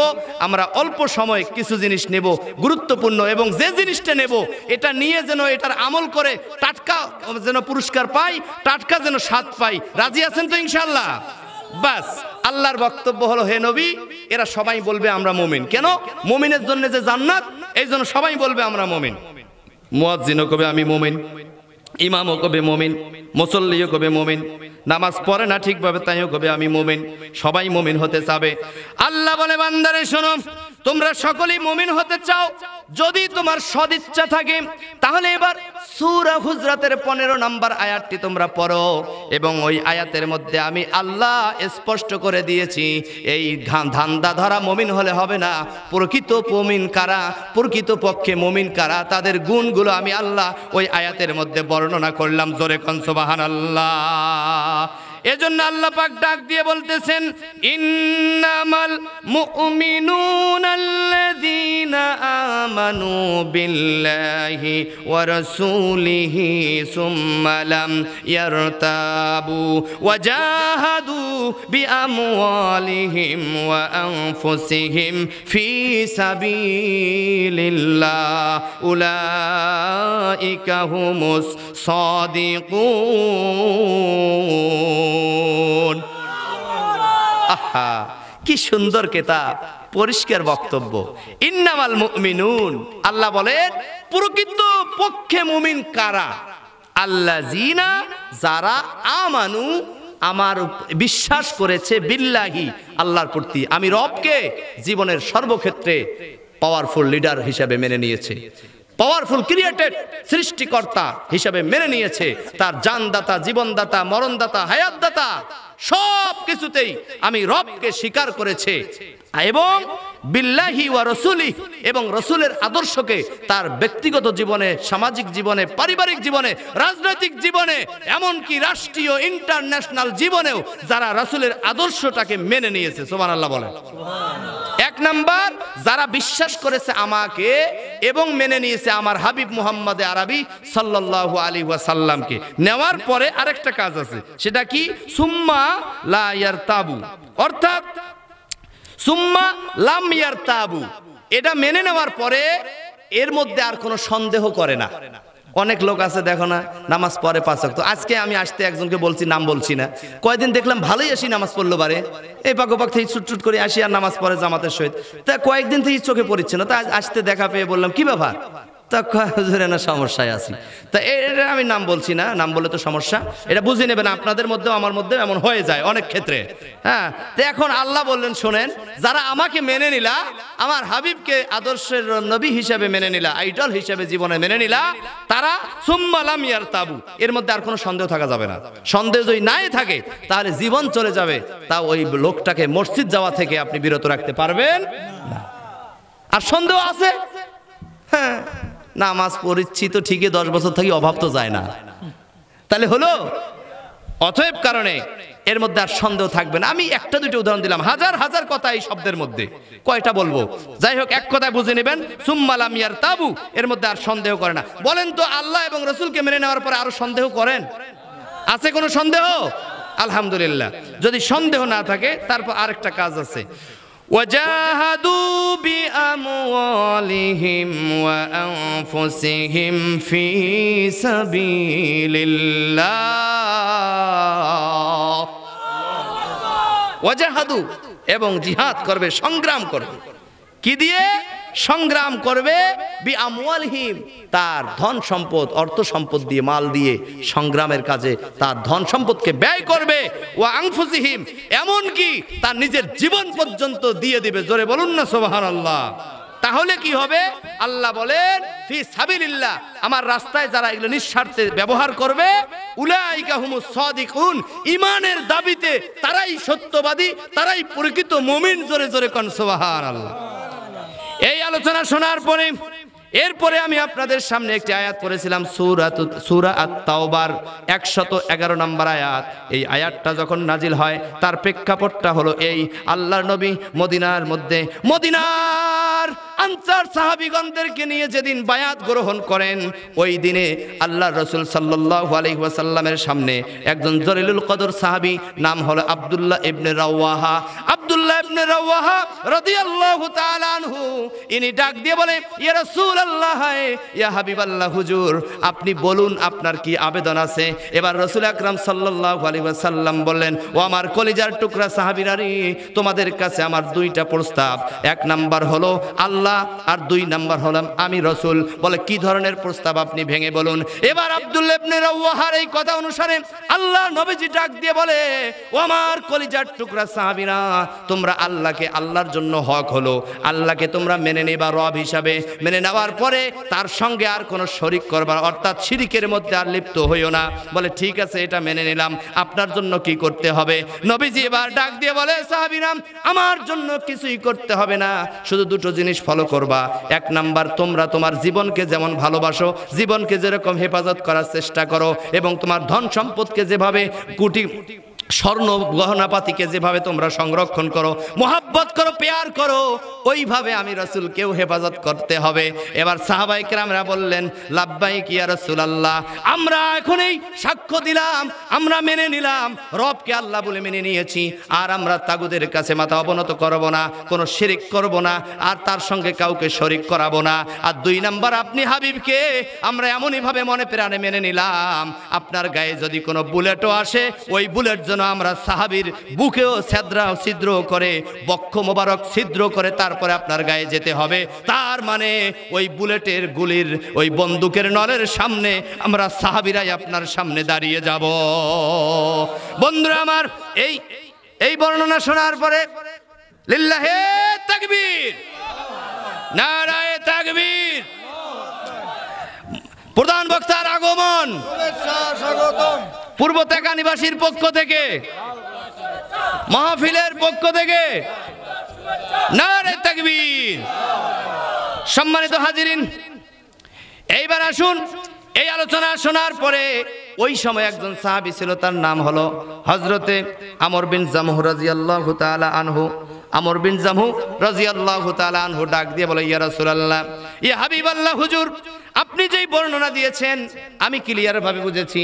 আমরা অল্প সময় কিছু জিনিস নেব গুরুত্বপূর্ণ, এবং যে জিনিসটা নেব এটা নিয়ে যেন এটার আমল করে টাটকা যেন পুরস্কার পাই, টাটকা যেন স্বাদ পাই। রাজি আছেন তো ইনশাআল্লাহ? বাস, আল্লাহর বক্তব্য হলো, হে নবী, এরা সবাই বলবে আমরা মুমিন। কেন? মুমিনের জন্য যে জান্নাত, এই জন্য সবাই বলবে আমরা মুমিন। মুয়াজ্জিনও কবে আমি মুমিন, ইমামও কবে মুমিন, মুসল্লিও কবে মুমিন, নামাজ পড়ে না ঠিকভাবে তাইও কবে আমি মুমিন। সবাই মুমিন হতে চাবে। আল্লাহ বলে, বান্দারে শোনো, তোমরা সকলেই মুমিন হতে চাও যদি তোমার সদিচ্ছা থাকে, তাহলে এবার সূরা হুজরাতের 15 নম্বর আয়াতটি তোমরা পড়ো, এবং ওই আয়াতের মধ্যে আমি আল্লাহ স্পষ্ট করে দিয়েছি এই ধান্দা ধরা মুমিন হলে হবে না। প্রকৃত মুমিন কারা, প্রকৃত পক্ষে মুমিন কারা, তাদের গুণগুলো আমি আল্লাহ ওই আয়াতের মধ্যে বর্ণনা করলাম। জোরে কোন সুবহানাল্লাহ। এজন্য আল্লাহ পাক ডাক দিয়ে বলতেছেন, ইন্নামাল মুমিনুনাল্লাযীনা আমানু বিল্লাহি ওয়া রাসূলিহি সুম্মা লাম ইয়ারতাবু ওয়া জাহাদু বিআমওয়ালিহিম ওয়া আনফুসিহিম ফি সাবিলিল্লাহ উলাইকা হুমুস সাদিকুন। আহা, কি সুন্দর কিতাব, পরিষ্কার বক্তব্য। ইন্নামাল মুমিনুন, আল্লাহ বলেন প্রকৃত পক্ষে মুমিন কারা? আল্লাযীনা, যারা আমানু, আমার বিশ্বাস করেছে, বিল্লাহি, আল্লাহর প্রতি, আমি রবকে জীবনের সর্বক্ষেত্রে পাওয়ারফুল লিডার হিসেবে মেনে নিয়েছে, পাওয়ারফুল ক্রিয়েটেড সৃষ্টিকর্তা হিসাবে মেনে নিয়েছে, তার জানদাতা, জীবনদাতা, মরণদাতা, হায়াতদাতা, সব কিছুতেই আমি রবকে স্বীকার করেছে, এবং বিল্লাহি ওয়া রাসূলিহি, এবং রাসূলের আদর্শকে তার ব্যক্তিগত জীবনে, সামাজিক জীবনে, পারিবারিক জীবনে, রাজনৈতিক জীবনে, এমনকি রাষ্ট্রীয় ইন্টারন্যাশনাল জীবনেও যারা রাসূলের আদর্শটাকে মেনে নিয়েছে। সুবহানাল্লাহ বলেন। এক নাম্বার, যারা বিশ্বাস করেছে আমাকে এবং মেনে নিয়েছে আমার হাবিব মুহাম্মদ আরবি সাল্লাল্লাহু আলাইহি ওয়াসাল্লামকে। নেওয়ার পরে আরেকটা কাজ আছে, সেটা কি? সুম্মা লা ইয়ারতাবু, অর্থাৎ সুম্মা লাম ইয়ারতাবু, এটা মেনে নেওয়ার পরে এর মধ্যে আর কোনো সন্দেহ করে না। অনেক লোক আছে দেখো না, নামাজ পড়ে 5 ওয়াক্ত। আজকে আমি আসতে একজনকে বলছি, নাম বলছি না, কয়দিন দেখলাম ভালোই আসি নামাজ পড়লো বারে, এই পাক থেকে ছুট করে আসি আর নামাজ পড়ে জামাতের সহিত। তা কয়েকদিন থেকে চোখে পড়ছে না, তা আসতে দেখা পেয়ে বললাম কি ব্যাপার, তা ধরে না সমস্যায় আছি। তা এটা আমি নাম বলছি না, নাম বলে তো সমস্যা, এটা বুঝে নেবেন। আপনাদের মধ্যেও আমার মধ্যেও এমন হয়ে যায় অনেক ক্ষেত্রে। হ্যাঁ, তো এখন আল্লাহ বললেন, শোনেন, যারা আমাকে মেনে নিলা, আমার হাবিবকে আদর্শের নবী হিসেবে মেনে নিলা, আইডল হিসেবে জীবনে মেনে নিলা, তারা সুম্মা লাম ইয়ারতাবু, এর মধ্যে আর কোনো সন্দেহ থাকা যাবে না। সন্দেহ যদি নাই থাকে তাহলে জীবন চলে যাবে, তা ওই লোকটাকে মসজিদ যাওয়া থেকে আপনি বিরত রাখতে পারবেন না। আর সন্দেহ আছে, হ্যাঁ, নামাজ পড়ছি তো ঠিকই, 10 বছর থেকে অভাব তো যায় না, তাহলে হলো। অতএব কারণে এর মধ্যে আর সন্দেহ থাকবে না। আমি একটা দুটো উদাহরণ দিলাম, হাজার হাজার কথা এই শব্দের মধ্যে, কয়টা বলবো? যাই হোক, এক কথায় বুঝে নেবেন, সুম্মা লাম ইয়ারতাবু, এর মধ্যে আর সন্দেহ করে না। বলেন তো, আল্লাহ এবং রাসূলকে মেনে নেওয়ার পরে আরো সন্দেহ করেন? আছে কোনো সন্দেহ? আলহামদুলিল্লাহ। যদি সন্দেহ না থাকে, তারপর আরেকটা কাজ আছে, وجاهدوا بأموالهم وأنفسهم في سبيل الله ওয়াজাহাদু, এবং জিহাদ করবে, সংগ্রাম করবে। কি দিয়ে সংগ্রাম করবে? বিআমওয়ালিহিম, তার ধন সম্পদ, অর্থ সম্পদ দিয়ে, মাল দিয়ে সংগ্রামের কাজে তার ধন সম্পদকে ব্যয় করবে। ওয়া আনফুসিহিম, এমন কি তার নিজের জীবন পর্যন্ত দিয়ে দিবে। জোরে বলুন না সুবহানাল্লাহ। তাহলে কি হবে? আল্লাহ বলেন ফি সাবিলিল্লাহ, আমার রাস্তায় যারা এগুলো নিঃস্বার্থে ব্যবহার করবে, উলাইকা হুমুস সাদিকুন, ঈমানের দাবিতে তারাই সত্যবাদী, তারাই প্রকৃত মুমিন। জোরে জোরে কোন সুবহানাল্লাহ। এই আলোচনা শোনার পরে এরপরে আমি আপনাদের সামনে একটি আয়াত পড়েছিলাম, সূরা আত-তাওবার 111 নম্বর আয়াত। এই আয়াতটা যখন নাজিল হয় তার প্রেক্ষাপটটা হলো এই, আল্লাহর নবী মদিনার মধ্যে, মদিনার আনসার সাহাবীগণদেরকে নিয়ে যেদিন বায়াত গ্রহণ করেন, ওই দিনে আল্লাহর রাসূল সাল্লাল্লাহু আলাইহি ওয়াসাল্লামের সামনে একজন জলিলুল কদর সাহাবী, নাম হলো আব্দুল্লাহ ইবনে রাওয়াহা। আব্দুল্লাহ ইবনে রাওয়াহা রাদিয়াল্লাহু তাআলা আনহু, ইনি ডাক দিয়ে বলে, ইয়া রাসূলুল্লাহ, ইয়া হাবিবাল্লাহ, হুজুর আপনি বলুন আপনার কি আবেদন আছে। এবার রাসূল আকরাম সাল্লাল্লাহু আলাইহি ওয়াসাল্লাম বললেন, ও আমার কলিজার টুকরা সাহাবীরা রে, তোমাদের কাছে আমার দুইটা প্রস্তাব। এক নাম্বার হলো আল্লাহ, আর দুই নাম্বার হলাম আমি রাসূল। বলে কি ধরনের প্রস্তাব আপনি ভেঙে বলুন। এবার আব্দুল্লাহ ইবনে রাওয়াহার এই কথা অনুসারে আল্লাহ নবীজি ডাক দিয়ে বলে, ও আমার কলিজার টুকরা সাহাবীরা, তোমরা আল্লাহকে, আল্লাহর জন্য হক হলো আল্লাহকে তোমরা মেনে নেবা রব হিসাবে। মেনে নেওয়ার পরে তার সঙ্গে আর কোনো শরীক করবা, অর্থাৎ শিরিকের মধ্যে আর লিপ্ত হইও না। বলে ঠিক আছে, এটা মেনে নিলাম, আপনার জন্য কি করতে হবে? নবীজি এবার ডাক দিয়ে বলে, সাহাবীরা আমার জন্য কিছুই করতে হবে না, শুধু দুটো জিনিস ফলো করবা। এক নাম্বার, তোমরা তোমার জীবনকে যেমন ভালোবাসো, জীবনকে যেরকম হেফাজত করার চেষ্টা করো, এবং তোমার ধন সম্পদকে যেভাবে কোটি স্বর্ণ গহনাপাতিকে যেভাবে তোমরা সংরক্ষণ করো, মোহাব্বত করো, পেয়ার করো, ওইভাবে আমি রাসূলকেও হেফাজত করতে হবে। এবার সাহাবায়ে কেরামরা বললেন, লাব্বাইক ইয়া রাসূলুল্লাহ, আমরা এখন এই সাক্ষ্য দিলাম, আমরা মেনে নিলাম, রবকে আল্লাহ বলে মেনে নিয়েছি, আর আমরা তাগুদের কাছে মাথা অবনত করব না, কোনো শিরক করব না, আর তার সঙ্গে কাউকে শরীক করাবো না। আর দুই নাম্বার, আপনি হাবিবকে আমরা এমনইভাবে মনে প্রাণে মেনে নিলাম, আপনার গায়ে যদি কোনো বুলেটও আসে, ওই বুলেট যেন আমরা সাহাবীর বুকেও ছিদ্র করে, বক্ষ মোবারক ছিদ্র করে তারপরে আপনার গায়ে যেতে হবে। তার মানে ওই বুলেটের গুলির, ওই বন্দুকের নলের সামনে আমরা সাহাবীরাই আপনার সামনে দাঁড়িয়ে যাব। বন্ধুরা আমার, এই বর্ণনা শোনার পরে লিল্লাহে তাকবীর, নারায়ে তাকবীর, প্রধান বক্তার আগমন, পূর্ব তেকা নিবাসীর পক্ষ থেকে, মাহফিলের পক্ষ থেকে নারে তাকবীর। সম্মানিত হাজিরিন, এইবার আসুন, এই আলোচনা শোনার পরে ওই সময় একজন সাহাবী ছিল, তার নাম হলো হযরতে আমর বিন জামহ রাদিয়াল্লাহু তাআলা আনহু। আমর বিন জামহ রাদিয়াল্লাহু তাআলা আনহু ডাক দিয়ে বলে, ইয়া রাসূলুল্লাহ, ইয়া হাবিবাল্লাহ, হুজুর আপনি যেই বর্ণনা দিয়েছেন আমি ক্লিয়ার ভাবে বুঝেছি,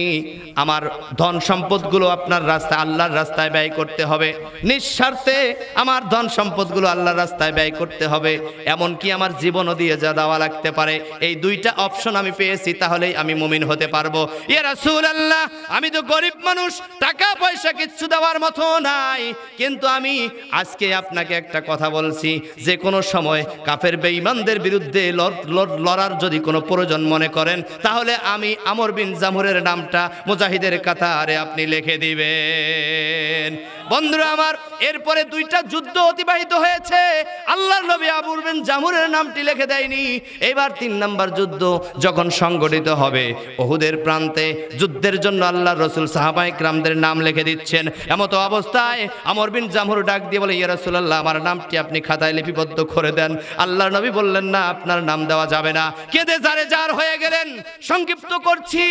আমার ধন সম্পদগুলো আপনার রাস্তায়, আল্লাহর রাস্তায় ব্যয় করতে হবে, নিঃস্বার্থে আমার ধন সম্পদগুলো আল্লাহর রাস্তায় ব্যয় করতে হবে, এমনকি আমার জীবনও দিয়ে যা দেওয়া লাগতে পারে। এই দুইটা অপশন আমি পেয়েছি, তাহলেই আমি মুমিন হতে পারবো। ইয়া রাসূলুল্লাহ, আমি তো গরিব মানুষ, টাকা পয়সা কিচ্ছু দেওয়ার মতো নাই, কিন্তু আমি আজকে আপনাকে একটা কথা বলছি, যে কোনো সময় কাফের বেঈমানদের বিরুদ্ধে লড়ার যদি কোনো প্রয়োজন মনে করেন, তাহলে আমি আমর বিন জামহুরের নামটা মুজাহিদের কাতারে আপনি লিখে দিবেন। বন্ধুরা আমার, এরপরে দুইটা যুদ্ধ অতিবাহিত হয়েছে, আল্লাহর নবী আমর বিন জামহুরের নামটি লিখে দেয়নি। এবার 3 নম্বর যুদ্ধ যখন সংগঠিত হবে, উহুদের প্রান্তে যুদ্ধের জন্য আল্লাহর রাসূল সাহাবায়ে কেরামদের নাম লিখে দিচ্ছেন। এমত অবস্থায় আমর বিন জামহুর ডাক দিয়ে বলে, ইয়া রাসূলুল্লাহ, আমার নামটি আপনি খাতায় লিপিবদ্ধ করে দেন। আল্লাহর নবী বললেন, না, আপনার নাম দেওয়া যাবে না। কেঁদে জারে জার হয়ে গেলেন। সংক্ষিপ্ত করছি,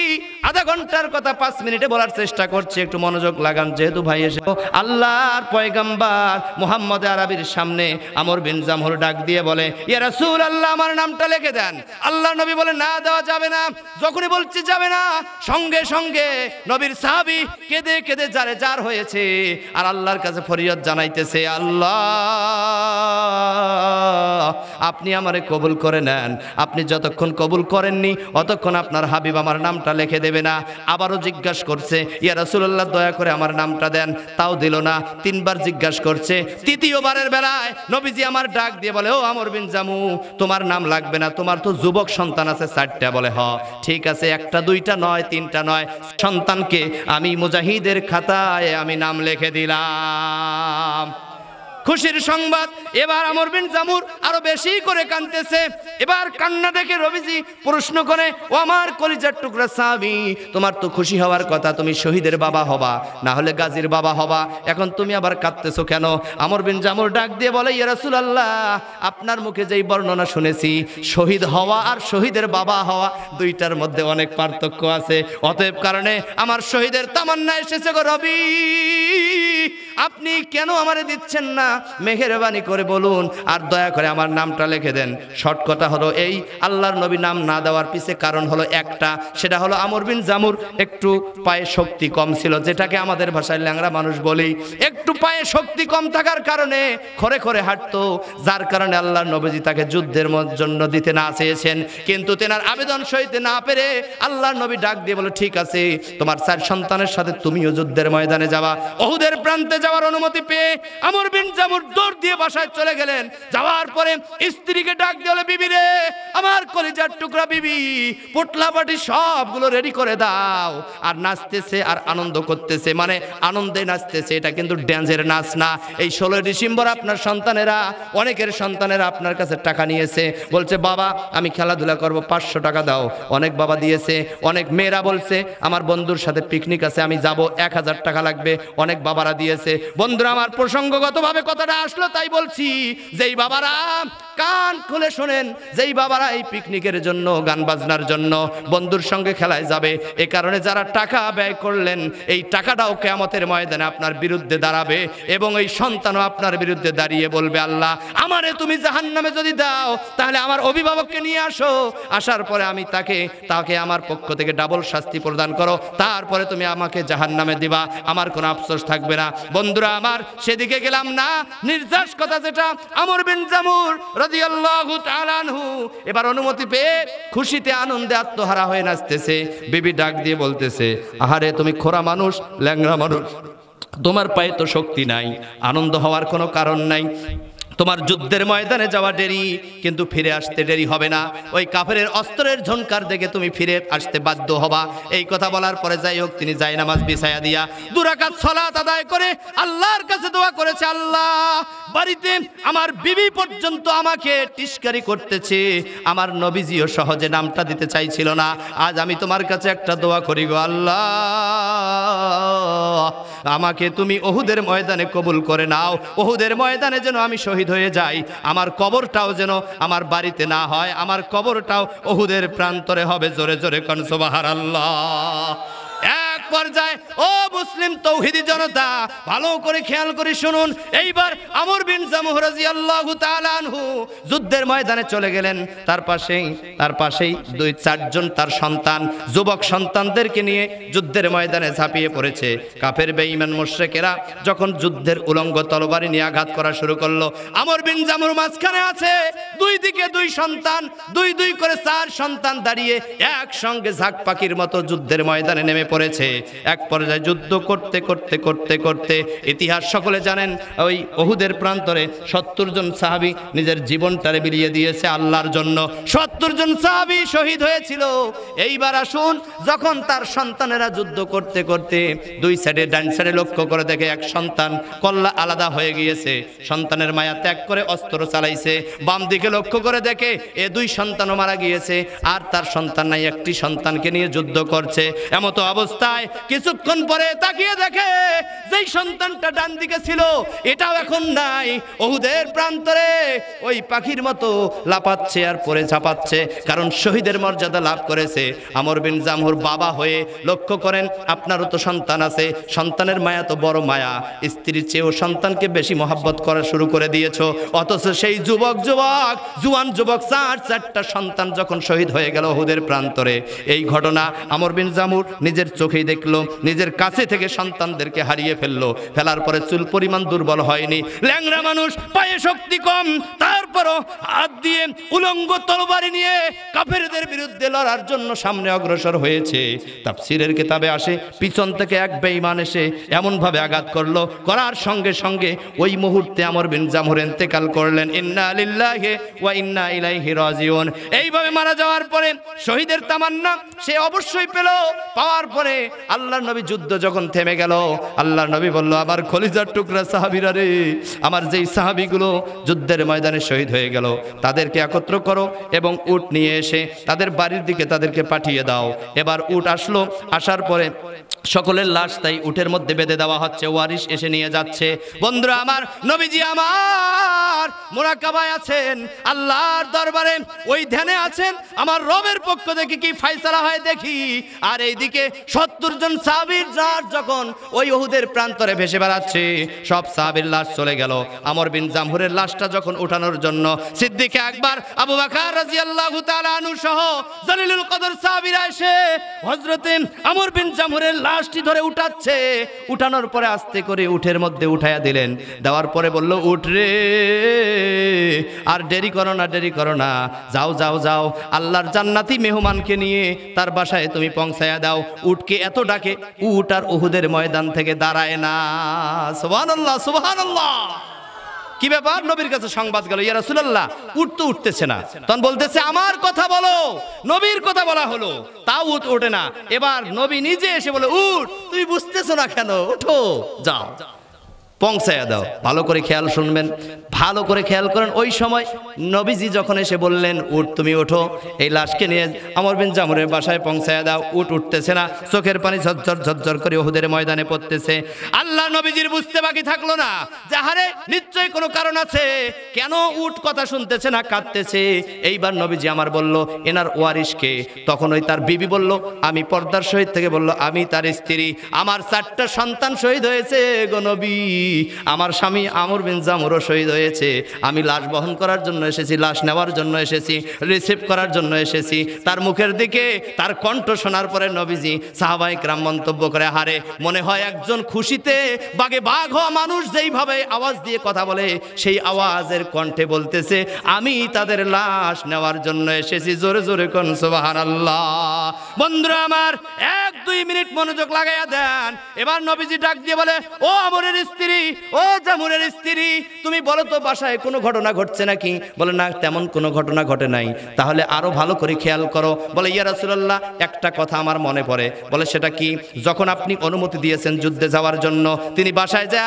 আধা ঘন্টার কথা 5 মিনিটে বলার চেষ্টা করছি, একটু মনোযোগ লাগান, যেহেতু ভাই এসে আল্লাহর পয়গম্বর মুহাম্মদ আরবির সামনে আমর বিন জামহুর ডাক দিয়ে বলে, ইয়া রাসূলুল্লাহ, আমার নামটা লিখে দেন। আল্লাহর নবী বলে, না, দেওয়া যাবে না। যখনই বলছি যাবে না, সঙ্গে সঙ্গে নবীর সাহাবী কেঁদে কেঁদে জারে জার হয়েছে, আর আল্লাহর কাছে ফরিয়াদ জানাইতেছে, আল্লাহ আপনি আমারে কবুল করে নেন। আপনি যতক্ষণ কবুল করেননি অতক্ষণ আপনার হাবিব আমার নামটা লিখে দেবে না। আবারও জিজ্ঞাসা করছে, ইয়া রাসূলুল্লাহ দয়া করে আমার নামটা দেন, তাও দিল না। তিনবার জিজ্ঞাসা করছে, তৃতীয়বারের বেলায় নবীজি আমার ডাক দিয়ে বলে, ও আমর বিন জামু, তোমার নাম লাগবে না, তোমার তো যুবক সন্তান আছে 4টা। বলে হ ঠিক আছে, 1টা 2টা নয় 3টা নয়, সন্তানকে আমি মুজাহিদের খাতায় আমি নাম লিখে দিলাম। খুশির সংবাদ। এবার আমর বিন জামুর আরো বেশি করে কাঁদতেছে। এবার কান্না দেখে নবীজি প্রশ্ন করে, ও আমার কলিজার টুকরা সাহাবী, তোমার তো খুশি হওয়ার কথা, তুমি শহীদের বাবা হবা, না হলে গাজীর বাবা হবা, এখন তুমি আবার কাঁদতেছো কেন? আমর বিন জামুর ডাক দিয়ে বলে, ইয়া রাসূলুল্লাহ, আপনার মুখে যেই বর্ণনা শুনেছি, শহীদ হওয়া আর শহীদের বাবা হওয়া দুইটার মধ্যে অনেক পার্থক্য আছে। অতএব কারণে আমার শহীদের তামান্না এসেছে গো রবি, আপনি কেন আমারে দিচ্ছেন না? মেহেরবানি করে বলুন আর দয়া করে আমার নামটা লিখে দেন। শর্ট কথা হলো এই, আল্লাহর নবী নাম না দেওয়ার পিছে কারণ হলো একটা, সেটা হলো আমর বিন জামুর একটু পায়ে শক্তি কম ছিল, যেটাকে আমাদের ভাষায় ল্যাংড়া মানুষ বলি। একটু পায়ে শক্তি কম থাকার কারণে খরে খরে হাঁটতো, যার কারণে আল্লাহর নবীজি তাকে যুদ্ধের জন্য দিতে না চেয়েছেন। কিন্তু তেনার আবেদন সইতে না পেরে আল্লাহর নবী ডাক দিয়ে বলে, ঠিক আছে, তোমার 4 সন্তানের সাথে তুমিও যুদ্ধের ময়দানে যাবা। ওহুদের প্রান্তে যাওয়ার অনুমতি পেয়ে আমর বিন জামুর দৌড় দিয়ে বাসায় চলে গেলেন। যাওয়ার পরে স্ত্রীকে ডাক দিয়ে, বিবি রে, আমার কলিজার টুকরা বিবি, পোটলা পাটি সবগুলো রেডি করে দাও। আর নাচতেছে আর আনন্দ করতেছে, মানে আনন্দে নাচতেছে। এটা কিন্তু ড্যান্সের নাচ না। এই 16 ডিসেম্বর আপনার সন্তানেরা, অনেকের সন্তানেরা আপনার কাছে টাকা নিয়েছে, বলছে বাবা আমি খেলাধুলা করব, 500 টাকা দাও। অনেক বাবা দিয়েছে। অনেক মেয়েরা বলছে আমার বন্ধুর সাথে পিকনিক আছে, আমি যাব, 1000 টাকা লাগবে। অনেক বাবারা দিয়েছে। বন্ধুরা আমার, প্রসঙ্গগতভাবে কথাটা আসলো তাই বলছি, যেই বাবারা কান খুলে শোনেন, যেই বাবারা এই পিকনিকের জন্য, গান বাজনার জন্য, বন্ধুর সঙ্গে খেলায় যাবে, এ কারণে যারা টাকা ব্যয় করলেন, এই টাকাটাও কিয়ামতের ময়দানে আপনার বিরুদ্ধে দাঁড়াবে এবং এই সন্তানও আপনার বিরুদ্ধে দাঁড়িয়ে বলবে, আল্লাহ আমারে তুমি জাহান্নামে যদি দাও তাহলে আমার অভিভাবককে নিয়ে আসো, আসার পরে আমি তাকে আমার পক্ষ থেকে ডাবল শাস্তি প্রদান করো, তারপরে তুমি আমাকে জাহান্নামে দিবা, আমার কোনো আফসোস থাকবে না। বন্ধুরা আমার, সেদিকে গেলাম না। নির্যাস কথা যেটা, আমর বিন জামুর রাদিয়াল্লাহু তাআলা আনহু এবার অনুমতি পেয়ে খুশিতে আনন্দে আত্মহারা হয়ে নাচতেছে। বিবি ডাক দিয়ে বলতেছে, আহারে তুমি খোরা মানুষ, ল্যাংড়া মানুষ, তোমার পায়ে তো শক্তি নাই, আনন্দ হওয়ার কোনো কারণ নাই। তোমার যুদ্ধের ময়দানে যাওয়া দেরি, কিন্তু ফিরে আসতে দেরি হবে না। ওই কাফেরের অস্ত্রের ঝনকার দেখে তুমি ফিরে আসতে বাধ্য হবা। এই কথা বলার পরে যাই হোক, তিনি জায়নামাজ বিছায়া দিয়া 2 রাকাত সালাত আদায় করে আল্লাহর কাছে দোয়া করেছে, আল্লাহ বাড়িতে আমার বিবি পর্যন্ত আমাকে টিস্কারি করতেছে, আমার নবীজিও সহজে নামটা দিতে চাইছিল না। আজ আমি তোমার কাছে একটা দোয়া করি গো আল্লাহ, আমাকে তুমি ওহুদের ময়দানে কবুল করে নাও। ওহুদের ময়দানে যেন আমি শহীদ হয়ে যাই, আমার কবরটাও যেন আমার বাড়িতে না হয়, আমার কবরটাও ওহুদের প্রান্তরে হবে। জোরে জোরে কোন সুবহানাল্লাহ। এক পর্যায়ে ও মুসলিম তৌহিদি জনতা, ভালো করে খেয়াল করে শুনুন। এইবার আমর বিন জামুহ রাদিয়াল্লাহু তাআলা আনহু যুদ্ধের ময়দানে চলে গেলেন। তার পাশেই 2-4 জন তার সন্তান, যুবক সন্তানদেরকে নিয়ে যুদ্ধের ময়দানে ঝাঁপিয়ে পড়েছে। কাফের বেঈমান মুশরিকেরা যখন যুদ্ধের উলঙ্গ তরবারি নিয়ে আঘাত করা শুরু করলো, আমর বিন জামুর মাঝখানে আছে, 2 দিকে 2 সন্তান, 2 করে 4 সন্তান দাঁড়িয়ে একসঙ্গে ঝাঁক পাখির মতো যুদ্ধের ময়দানে নেমে পড়েছে। এক পর্যায়ে যুদ্ধ করতে করতে করতে করতে ইতিহাস সকলে জানেন, ওই ওহুদের প্রান্তরে 70 জন সাহাবী নিজের জীবনটারে বিলিয়ে দিয়েছে আল্লাহর জন্য। 70 জন সাহাবী শহীদ হয়েছিল। এইবার আসুন, যখন তার সন্তানেরা যুদ্ধ করতে করতে 2 সাইডে, ডান সাইডে লক্ষ্য করে দেখে এক সন্তান কল্লা আলাদা হয়ে গিয়েছে, সন্তানের মায়া ত্যাগ করে অস্ত্র চালাইছে। বাম দিকে লক্ষ্য করে দেখে 2 সন্তানও মারা গিয়েছে, আর তার সন্তান নাই, একটি সন্তানকে নিয়ে যুদ্ধ করছে। এমতো অবস্থায় কিছুক্ষণ পরে তাকিয়ে দেখে যেই সন্তানটা ডান দিকে ছিল এটাও এখন নাই, ওহুদের প্রান্তরে ওই পাখির মতো লাফাচ্ছে আর পরে ঝাঁপাচ্ছে, কারণ শহীদের মর্যাদা লাভ করেছে। আমর বিন জামহুর বাবা হয়ে লক্ষ্য করেন, আপনারও তো সন্তান আছে, সন্তানের মায়া তো বড় মায়া, স্ত্রীর চেয়েও সন্তানকে বেশি মহব্বত করা শুরু করে দিয়েছো। অথচ সেই জুয়ান যুবক 4টা সন্তান যখন শহীদ হয়ে গেল ওহুদের প্রান্তরে, এই ঘটনা আমর বিন জামুর নিজের চোখেই দেখলো, নিজের কাছে থেকে সন্তানদেরকে হারিয়ে ফেলার পরে চুল পরিমাণ দুর্বল হয়নি। ল্যাংড়া মানুষ, পায়ে শক্তি কম, তারপর তারপরও হাত দিয়ে উলঙ্গ তরবারি নিয়ে কাফেরদের বিরুদ্ধে লড়ার জন্য সামনে অগ্রসর হয়েছে। তাফসীরের কিতাবে আসে পিছন থেকে এক বেঈমান এসে এমন ভাবে আঘাত করলো, করার সঙ্গে সঙ্গে ওই মুহূর্তে আমর বিন জামুর ইন্তেকাল করলেন। ইন্না লিল্লাহি ওয়া ইন্না ইলাইহি রাজিউন। এইভাবে মারা যাওয়ার পরে শহীদের তামান্না সে অবশ্যই পেল। পাওয়ার পরে আল্লাহর নবী যুদ্ধ যখন থেমে গেল, আল্লাহর নবী বলল, আমার কলিজার টুকরা সাহাবীরা রে, আমার যেই সাহাবীগুলো যুদ্ধের ময়দানে শহীদ হয়ে গেল তাদেরকে একত্র করো এবং উট নিয়ে এসে তাদের বাড়ির দিকে তাদেরকে পাঠিয়ে দাও। এবার উট আসলো, আসার পরে সকলের লাশ তাই উটের মধ্যে বেঁধে দেওয়া হচ্ছে, ওয়ারিশ এসে নিয়ে যাচ্ছে। বন্ধুরা আমার, নবীজি আমার মুরাকাবায় আছেন, আল্লাহর দরবারে ওই ধ্যানে আছেন, আমার রবের পক্ষ থেকে কি ফয়সালা হয় দেখি। আর এইদিকে 70 জন সাহাবীর লাশ যখন ওই উহুদের প্রান্তরে ভেসে বেড়াচ্ছে, সব সাহাবীর লাশ চলে গেল। আমর বিন জামহুরের লাশটা যখন উঠানোর জন্য সিদ্দিক আকবর, আবু বকর রাদিয়াল্লাহু তাআলা আনহু সহ জলিলুল কদর সাহাবীরা এসে হযরতে আমর বিন জামহুরের লাশটি ধরে উঠাচ্ছে। উঠানোর পরে আস্তে করে উঠের মধ্যে উঠায়া দিলেন। দেওয়ার পরে বলল, উঠ রে, আর দেরি করো না, দেরি করো না, যাও যাও যাও, আল্লাহর জান্নাতি মেহমানকে নিয়ে তার বাসায় তুমি পৌঁছায়া দাও। উটকে এত ডাকে, উট আর উহুদের ময়দান থেকে দাঁড়ায় না। সুবহানাল্লাহ, সুবহানাল্লাহ। কি ব্যাপার? নবীর কাছে সংবাদ গেল, ইয়া রাসূলুল্লাহ, উট তো উঠতেছে না। তখন বলতেছে, আমার কথা বলো। নবীর কথা বলা হলো, তাও উট ওঠে না। এবার নবী নিজে এসে বলে, উট, তুমি বুঝতেছো না কেন? ওঠো, যাও, পৌঁছায়া দাও। ভালো করে খেয়াল শুনবেন, ভালো করে খেয়াল করেন। ওই সময় নবীজি যখন এসে বললেন, উট তুমি ওঠো, এই লাশকে নিয়ে আমর বিন জামুরের বাসায় পৌঁছায়া দাও। উট উঠতেছে না, চোখের পানি ঝরঝর ঝরঝর করে উহুদের ময়দানে পড়তেছে। আল্লাহ নবীজির বুঝতে বাকি থাকলো না, যাহারে নিশ্চয়ই কোনো কারণ আছে, কেন উট কথা শুনতেছে না, কাঁদতেছে। এইবার নবীজি আমার বলল, এনার ওয়ারিশকে। তখন ওই তার বিবি বলল, আমি পর্দার শহীদ থেকে বলল, আমি তার স্ত্রী, আমার 4টা সন্তান শহীদ হয়েছে গো নবী, আমার স্বামী আমর বিন জামুরও শহীদ হয়েছে। আমি লাশ বহন করার জন্য এসেছি, লাশ নেওয়ার জন্য এসেছি, রিসিভ করার জন্য এসেছি। তার মুখের দিকে তার কণ্ঠ শোনার পরে নবীজি সাহাবায়ে কেরাম মন্তব্য করে, হারে, মনে হয় একজন খুশিতে বাগে বাঘ হওয়া মানুষ যেইভাবে আওয়াজ দিয়ে কথা বলে, সেই আওয়াজের কণ্ঠে বলতেছে, আমি তাদের লাশ নেওয়ার জন্য এসেছি। জোরে জোরে কোন সুবহানাল্লাহ। বন্ধুরা আমার, 1-2 মিনিট মনোযোগ লাগাইয়া দেন। এবার নবীজি ডাক দিয়ে বলে, ও আমরের স্ত্রী, ও জামুরের স্ত্রী, তুমি বলো তো বাসায় কোনো ঘটনা ঘটছে নাকি? বলে, না, তেমন কোনো ঘটনা ঘটে নাই। তাহলে আরো ভালো করে খেয়াল করো। বলে, ইয়া রাসূলুল্লাহ, একটা কথা আমার মনে পড়ে। বলে, সেটা কি? যখন আপনি অনুমতি দিয়েছেন যুদ্ধে যাওয়ার জন্য, তিনি বাসায় যা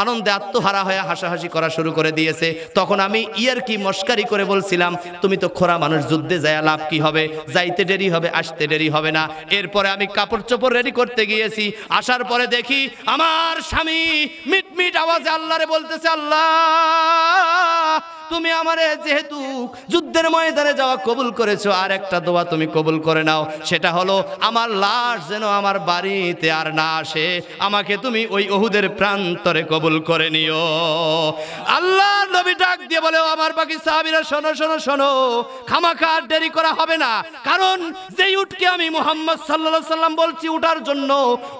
আনন্দে আত্মহারা হয়ে হাসাহাসি করা শুরু করে দিয়েছে। তখন আমি ইয়ারকি মস্কারি করে বলছিলাম, তুমি তো খোরা মানুষ, যুদ্ধে যায় লাভ কি হবে? যাইতে দেরি হবে, আসতে দেরি হবে না। এরপরে আমি কাপড় চোপড় রেডি করতে গিয়েছি, আসার পরে দেখি আমার স্বামী মিটমিট আওয়াজে আল্লাহরে বলতেছে, আল্লাহ, তুমি আমারে যেহেতু যুদ্ধের ময়দানে যাওয়া কবুল করেছো, আর একটা দোয়া তুমি কবুল করে নাও, সেটা হলো আমার লাশ যেন আমার বাড়িতে আর না আসে, আমাকে তুমি ওই উহুদের প্রান্তরে কবুল করে নিও। আল্লাহর নবী ডাক দিয়ে বলে, আমার বাকি সাহাবীরা, শোনো শোনো শোনো, খামাখা দেরি করা হবে না। কারণ যেই উটকে আমি মুহাম্মদ সাল্লাল্লাহু আলাইহি সাল্লাম বলছি উঠার জন্য,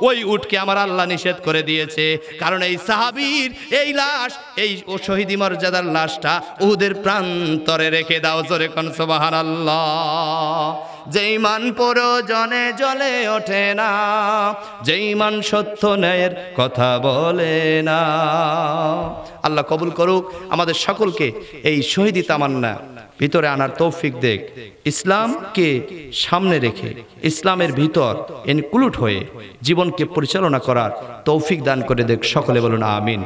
ওই উটকে আমার আল্লাহ নিষেধ করে দিয়েছে। কারণ এই সাহাবীর এই লাশ, এই শহীদি মর্যাদার লাশটা উহুদের প্রান্তরে রেখে দাও। জোরে কোন সুবহানাল্লাহ। যেই মান প্রয়োজনে জ্বলে ওঠে না, যেই মান সত্য ন্যায়ের কথা বলে না। আল্লাহ কবুল করুক আমাদের সকলকে, এই শহীদি তামান্না ভিতরে আনার তৌফিক দেখ। ইসলামকে সামনে রেখে ইসলামের ভিতর ইনক্লুড হয়ে জীবনকে পরিচালনা করার তৌফিক দান করে দেখ। সকলে বলুন আমিন।